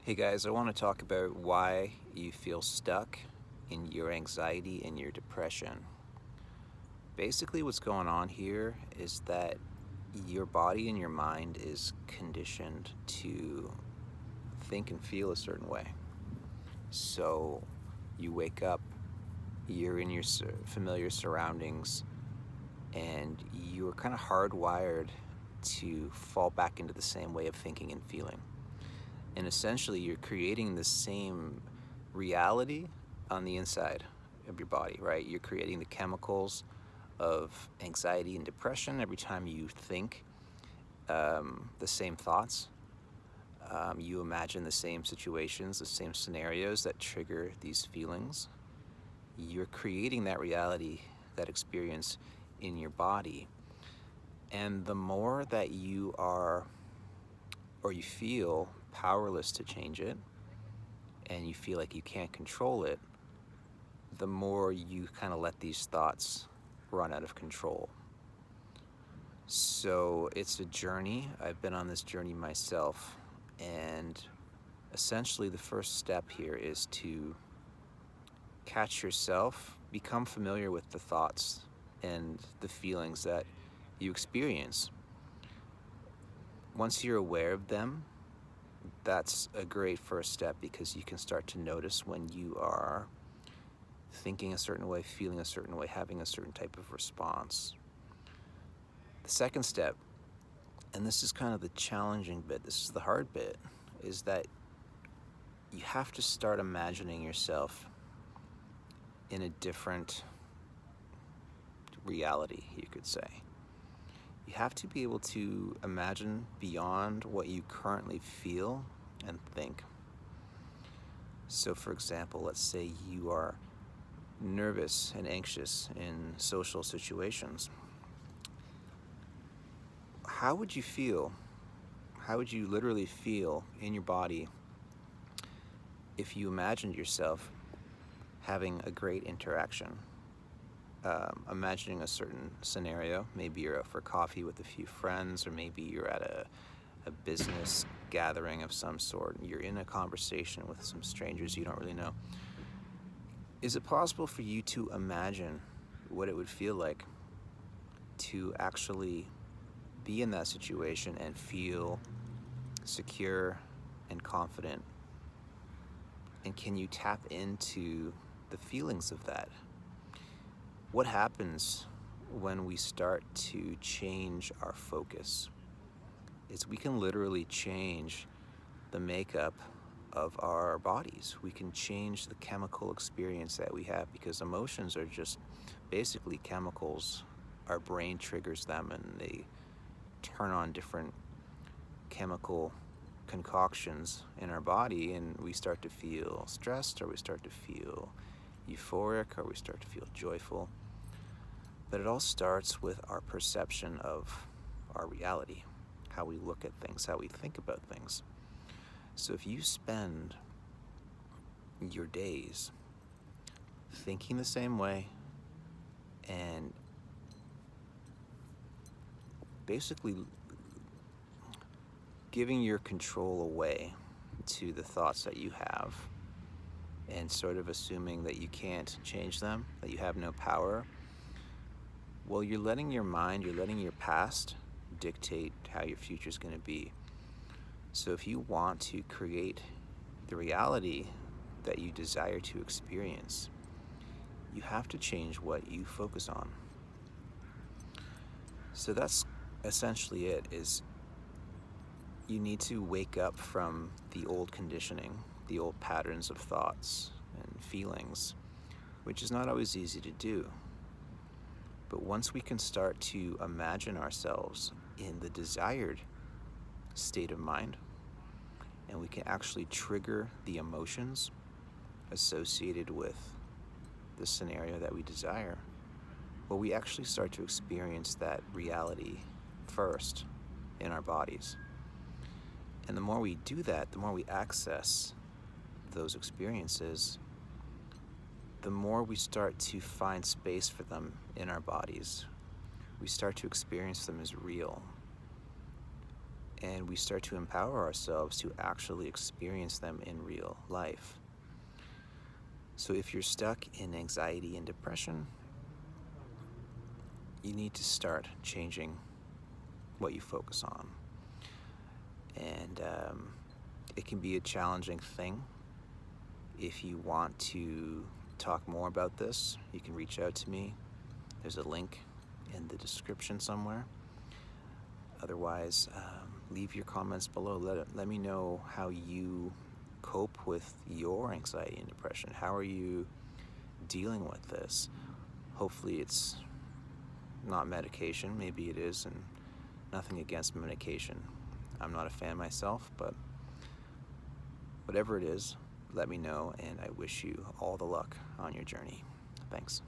Hey guys, I want to talk about why you feel stuck in your anxiety and your depression. Basically, what's going on here is that your body and your mind is conditioned to think and feel a certain way. So you wake up, you're in your familiar surroundings, and you're kind of hardwired to fall back into the same way of thinking and feeling. And essentially, you're creating the same reality on the inside of your body, right? You're creating the chemicals of anxiety and depression every time you think the same thoughts. You imagine the same situations, the same scenarios that trigger these feelings. You're creating that reality, that experience in your body. And the more that you are or you feel powerless to change it, and you feel like you can't control it, the more you kind of let these thoughts run out of control. So it's a journey. I've been on this journey myself, and essentially the first step here is to catch yourself, become familiar with the thoughts and the feelings that you experience. Once you're aware of them, that's a great first step because you can start to notice when you are thinking a certain way, feeling a certain way, having a certain type of response. The second step, and this is kind of the challenging bit, this is the hard bit, is that you have to start imagining yourself in a different reality, you could say. You have to be able to imagine beyond what you currently feel and think. So, for example, let's say you are nervous and anxious in social situations. How would you feel? How would you literally feel in your body if you imagined yourself having a great interaction? Imagining a certain scenario. Maybe you're out for coffee with a few friends, or maybe you're at a business gathering of some sort, and you're in a conversation with some strangers you don't really know. Is it possible for you to imagine what it would feel like to actually be in that situation and feel secure and confident? And can you tap into the feelings of that? What happens when we start to change our focus is we can literally change the makeup of our bodies. We can change the chemical experience that we have because emotions are just basically chemicals. Our brain triggers them and they turn on different chemical concoctions in our body, and we start to feel stressed, or we start to feel euphoric, or we start to feel joyful. But it all starts with our perception of our reality, how we look at things, how we think about things. So if you spend your days thinking the same way and basically giving your control away to the thoughts that you have and sort of assuming that you can't change them, that you have no power, well, you're letting your mind, you're letting your past dictate how your future is going to be. So if you want to create the reality that you desire to experience, you have to change what you focus on. So that's essentially it, is you need to wake up from the old conditioning, the old patterns of thoughts and feelings, which is not always easy to do. But once we can start to imagine ourselves in the desired state of mind, and we can actually trigger the emotions associated with the scenario that we desire, well, we actually start to experience that reality first in our bodies. And the more we do that, the more we access those experiences, the more we start to find space for them in our bodies. We start to experience them as real. and we start to empower ourselves to actually experience them in real life. So if you're stuck in anxiety and depression, you need to start changing what you focus on. And it can be a challenging thing. If you want to talk more about this, you can reach out to me. There's a link in the description somewhere. Otherwise, leave your comments below. Let me know how you cope with your anxiety and depression. How are you dealing with this? Hopefully it's not medication. Maybe it is, and nothing against medication. I'm not a fan myself, but whatever it is, let me know, and I wish you all the luck on your journey. Thanks.